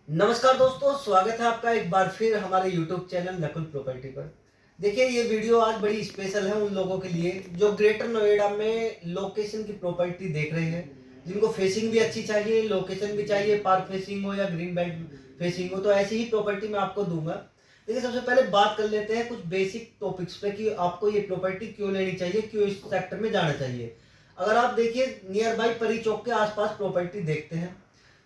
नमस्कार दोस्तों, स्वागत है आपका एक बार फिर हमारे YouTube चैनल नकुल प्रॉपर्टी पर। देखिए, ये वीडियो आज बड़ी स्पेशल है उन लोगों के लिए जो ग्रेटर नोएडा में लोकेशन की प्रॉपर्टी देख रहे हैं, जिनको फेसिंग भी अच्छी चाहिए, लोकेशन भी चाहिए, पार्क फेसिंग हो या ग्रीन बेल्ट फेसिंग हो, तो ऐसी ही प्रॉपर्टी मैं आपको दूंगा। देखिए, सबसे पहले बात कर लेते हैं कुछ बेसिक टॉपिक्स पे कि आपको ये प्रॉपर्टी क्यों लेनी चाहिए, क्यों इस सेक्टर में जाना चाहिए। अगर आप देखिए नियर बाई परी चौक के आसपास प्रॉपर्टी देखते हैं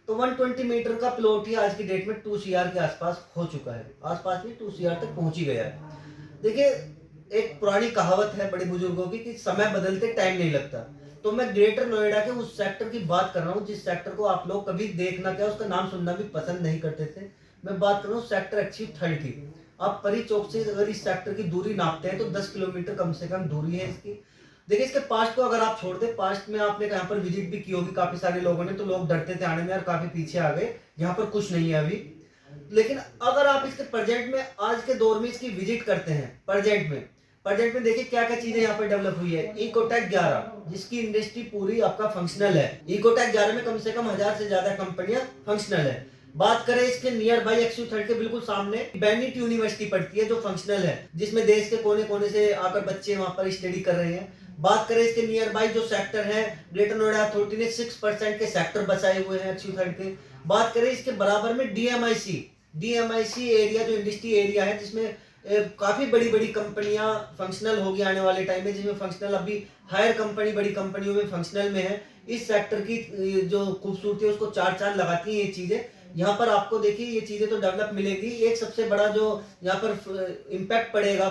तो 120 मीटर का प्लॉट ही आज की डेट में 2 सीआर के आसपास हो चुका है, आसपास में 2 सीआर तक पहुंच ही गया है। देखिए, एक पुरानी कहावत है बड़े बुजुर्गों की कि समय बदलते टाइम नहीं लगता। तो मैं ग्रेटर नोएडा के उस सेक्टर की बात कर रहा हूँ जिस सेक्टर को आप लोग कभी देखना क्या उसका नाम सुनना भी पसंद नहीं करते थे। मैं बात कर रहा हूँ सेक्टर एक्सिस 30 की। आप परी चौक से अगर इस सेक्टर की दूरी नापते हैं तो 10 किलोमीटर कम से कम दूरी है इसकी। देखिए, इसके पास्ट को अगर आप छोड़ दे, पास्ट में आपने यहाँ पर विजिट भी की होगी काफी सारे लोगों ने, तो लोग डरते थे आने में और काफी पीछे आ गए, यहाँ पर कुछ नहीं है अभी। लेकिन अगर आप इसके प्रेजेंट में आज के दौर में इसकी विजिट करते हैं प्रेजेंट में देखिए क्या क्या चीजें यहाँ पर डेवलप हुई है। इकोटेक 11 जिसकी इंडस्ट्री पूरी आपका फंक्शनल है। इकोटेक 11 में कम से कम 1000 से ज्यादा कंपनियां फंक्शनल है। बात करें इसके नियर बाई एक्सयू 30 के बिल्कुल सामने बेनिट यूनिवर्सिटी पड़ती है जो फंक्शनल है, जिसमें देश के कोने कोने से आकर बच्चे वहां पर स्टडी कर रहे हैं। बात करें इसके नियर बाई जो सेक्टर है, ग्रेटर नोएडा अथॉरिटी ने 6% के सेक्टर बचाए हुए हैं एक्सयू 30 के। बात करें इसके बराबर में डीएमआईसी एरिया जो इंडस्ट्री एरिया है, जिसमें काफी बड़ी बड़ी कंपनियां फंक्शनल होगी आने वाले टाइम में, जिसमें फंक्शनल अभी हायर कंपनी बड़ी कंपनियों में फंक्शनल में है। इस सेक्टर की जो खूबसूरती है उसको चार चांद लगाती है ये चीजें। यहाँ पर आपको देखिए ये चीजें तो डेवलप मिलेगी। एक सबसे बड़ा जो यहाँ पर इम्पैक्ट पड़ेगा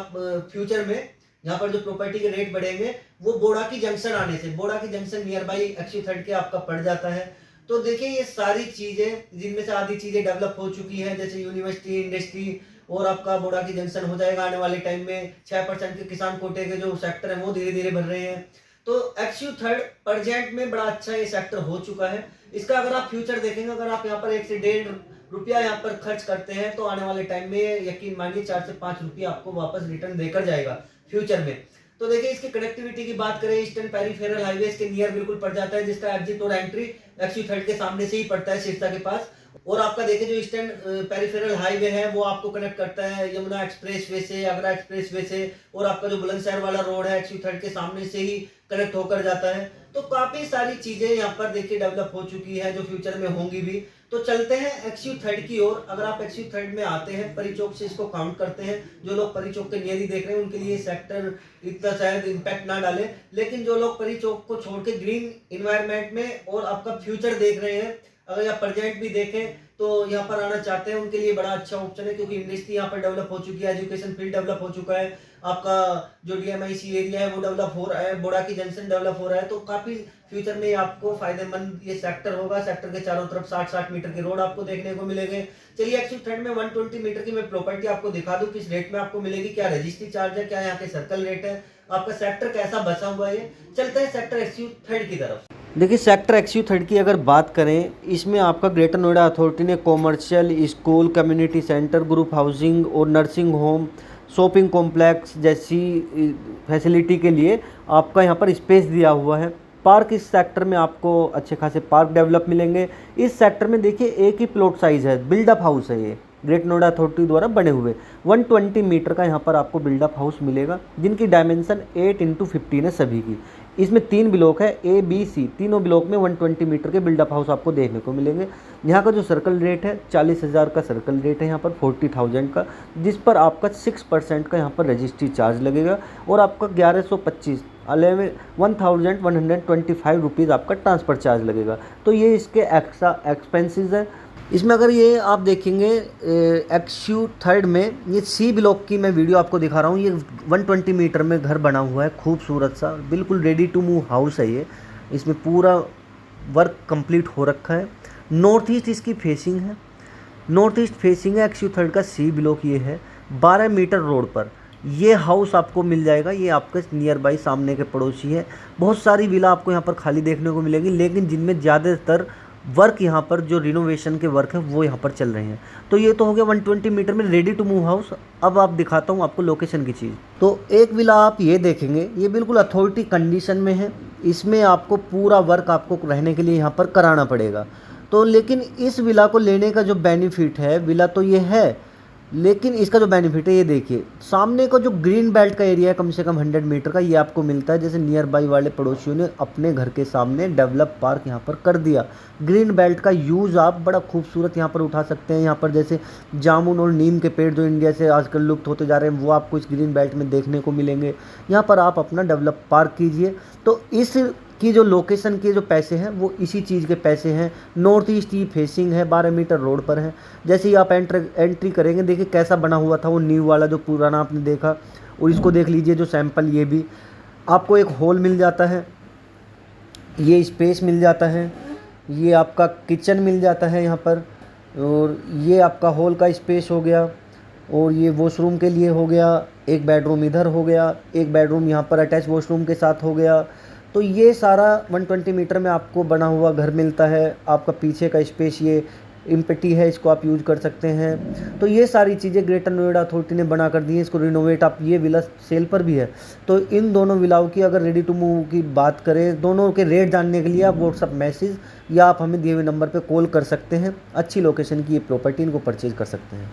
फ्यूचर में, यहाँ पर जो प्रॉपर्टी के रेट बढ़ेंगे वो बोड़ा की जंक्शन आने से, बोड़ा की जंक्शन नियर बाई एक्सयू 30 के आपका पड़ जाता है। तो देखिए ये सारी चीजें जिनमें से आधी चीजें डेवलप हो चुकी हैं, जैसे यूनिवर्सिटी इंडस्ट्री और आपका बोड़ा की जंक्शन हो जाएगा आने वाले टाइम में। 6% के किसान कोटे के जो सेक्टर है वो धीरे धीरे बढ़ रहे हैं। तो एक्सयू 30 प्रेजेंट में बड़ा अच्छा ये सेक्टर हो चुका है। इसका अगर आप फ्यूचर देखेंगे, अगर आप यहाँ पर 1 से 1.5 रुपया यहाँ पर खर्च करते हैं तो आने वाले टाइम में यकीन मानिए 4 से 5 रुपया आपको वापस रिटर्न देकर जाएगा फ्यूचर में। तो देखिए इसकी कनेक्टिविटी की बात करें, ईस्टर्न पेरिफेरल हाईवे इसके नियर बिल्कुल पड़ जाता है, जिसका एग्जिट और एंट्री एक्सयू 30 के सामने से ही पड़ता है सिरसा के पास। और आपका देखिए जो ईस्टर्न पेरिफेरल हाईवे है वो आपको कनेक्ट करता है यमुना एक्सप्रेसवे से, आगरा एक्सप्रेसवे से, और आपका जो बुलंदशहर वाला रोड है एक्सयू 30 के सामने से ही कनेक्ट होकर जाता है। तो काफी सारी चीजें यहाँ पर देखिए डेवलप हो चुकी है जो फ्यूचर में होंगी भी। तो चलते हैं एक्सयू 30 की ओर। अगर आप एक्सयू 30 में आते हैं, परी चौक से इसको काउंट करते हैं, जो लोग परी चौक के नियर ही देख रहे हैं उनके लिए सेक्टर इतना शायद इम्पैक्ट ना डाले, लेकिन जो लोग परी चौक को छोड़ के ग्रीन इन्वायरमेंट में और आपका फ्यूचर देख रहे हैं, अगर या प्रेजेंट भी देखें तो यहाँ पर आना चाहते हैं उनके लिए बड़ा अच्छा ऑप्शन है, क्योंकि इंडस्ट्री यहाँ पर डेवलप हो चुकी है, एजुकेशन फील्ड डेवलप हो चुका है, आपका जो डीएमआईसी एरिया है वो डेवलप हो रहा है, बोड़ा की जंक्शन डेवलप हो रहा है। तो काफी फ्यूचर में आपको फायदेमंद ये सेक्टर होगा। सेक्टर के चारों तरफ 60-60 मीटर के रोड आपको देखने को मिलेंगे। चलिए एक्सयू 30 में 120 मीटर की मैं प्रॉपर्टी आपको दिखा दूं, किस रेट में आपको मिलेगी, क्या रजिस्ट्री चार्ज है, क्या यहाँ के सर्कल रेट है, आपका सेक्टर कैसा बचा हुआ है। चलते हैं सेक्टर एक्सयू 30 की तरफ। देखिए सेक्टर एक्सयू 30 की अगर बात करें, इसमें आपका ग्रेटर नोएडा अथॉरिटी ने commercial, school, community centre, group housing और नर्सिंग होम, शॉपिंग कॉम्प्लेक्स जैसी फैसिलिटी के लिए आपका यहाँ पर स्पेस दिया हुआ है। पार्क इस सेक्टर में आपको अच्छे खासे पार्क डेवलप मिलेंगे। इस सेक्टर में देखिए एक ही प्लॉट साइज़ है, बिल्डअप हाउस है ये, ग्रेट नोएडा अथॉरिटी द्वारा बने हुए 120 मीटर का यहाँ पर आपको बिल्डअप हाउस मिलेगा, जिनकी डायमेंशन 8x15 है सभी की। इसमें 3 ब्लॉक है, ए बी सी, तीनों ब्लॉक में 120 मीटर के बिल्डअप हाउस आपको देखने को मिलेंगे। यहाँ का जो सर्कल रेट है 40,000 का सर्कल रेट है यहाँ पर 40,000 का, जिस पर आपका 6% का यहाँ पर रजिस्ट्री चार्ज लगेगा और आपका 1125 1125 रुपीज़ आपका ट्रांसफ़र चार्ज लगेगा। तो ये इसके एक्स्ट्रा एक्सपेंसेस है। इसमें अगर ये आप देखेंगे एक्सयू 30 में ये सी ब्लॉक की मैं वीडियो आपको दिखा रहा हूँ। ये 120 मीटर में घर बना हुआ है, खूबसूरत सा, बिल्कुल रेडी टू मूव हाउस है ये। इसमें पूरा वर्क कंप्लीट हो रखा है। नॉर्थ ईस्ट इसकी फेसिंग है, नॉर्थ ईस्ट फेसिंग है। एक्सयू 30 का सी ब्लॉक ये है। 12 मीटर रोड पर ये हाउस आपको मिल जाएगा। ये आपके नियर बाई सामने के पड़ोसी है। बहुत सारी विला आपको यहाँ पर खाली देखने को मिलेगी, लेकिन जिनमें ज़्यादातर वर्क यहाँ पर जो रिनोवेशन के वर्क है वो यहाँ पर चल रहे हैं। तो ये तो हो गया 120 मीटर में रेडी टू मूव हाउस। अब आप दिखाता हूँ आपको लोकेशन की चीज़। तो एक विला आप ये देखेंगे, ये बिल्कुल अथॉरिटी कंडीशन में है। इसमें आपको पूरा वर्क आपको रहने के लिए यहाँ पर कराना पड़ेगा। तो लेकिन इस विला को लेने का जो बेनिफिट है, विला तो ये है, लेकिन इसका जो बेनिफिट है ये देखिए, सामने का जो ग्रीन बेल्ट का एरिया है कम से कम 100 मीटर का, ये आपको मिलता है। जैसे नियर बाई वाले पड़ोसियों ने अपने घर के सामने डेवलप पार्क यहाँ पर कर दिया। ग्रीन बेल्ट का यूज़ आप बड़ा खूबसूरत यहाँ पर उठा सकते हैं। यहाँ पर जैसे जामुन और नीम के पेड़ जो इंडिया से आजकल लुप्त होते जा रहे हैं, वो आपको इस ग्रीन बेल्ट में देखने को मिलेंगे। यहाँ पर आप अपना डेवलप पार्क कीजिए। तो इस की जो लोकेशन के जो पैसे हैं वो इसी चीज़ के पैसे हैं। नॉर्थ ईस्ट ही फेसिंग है, 12 मीटर रोड पर है। जैसे ही आप एंट्री करेंगे, देखिए कैसा बना हुआ था वो न्यू वाला जो पुराना आपने देखा, और इसको देख लीजिए जो सैंपल, ये भी आपको एक हॉल मिल जाता है, ये स्पेस मिल जाता है, ये आपका किचन मिल जाता है यहाँ पर, और ये आपका हॉल का स्पेस हो गया, और ये वॉशरूम के लिए हो गया, एक बेडरूम इधर हो गया, एक बेडरूम यहाँ पर अटैच वॉशरूम के साथ हो गया। तो ये सारा 120 मीटर में आपको बना हुआ घर मिलता है। आपका पीछे का स्पेस ये इम्पटी है, इसको आप यूज कर सकते हैं। तो ये सारी चीज़ें ग्रेटर नोएडा अथॉरिटी ने बना कर दी है। इसको रिनोवेट, आप ये विला सेल पर भी है। तो इन दोनों विलाओं की अगर रेडी टू मूव की बात करें, दोनों के रेट जानने के लिए आप व्हाट्सअप मैसेज या आप हमें दिए हुए नंबर पर कॉल कर सकते हैं। अच्छी लोकेशन की ये प्रॉपर्टी इनको परचेज कर सकते हैं।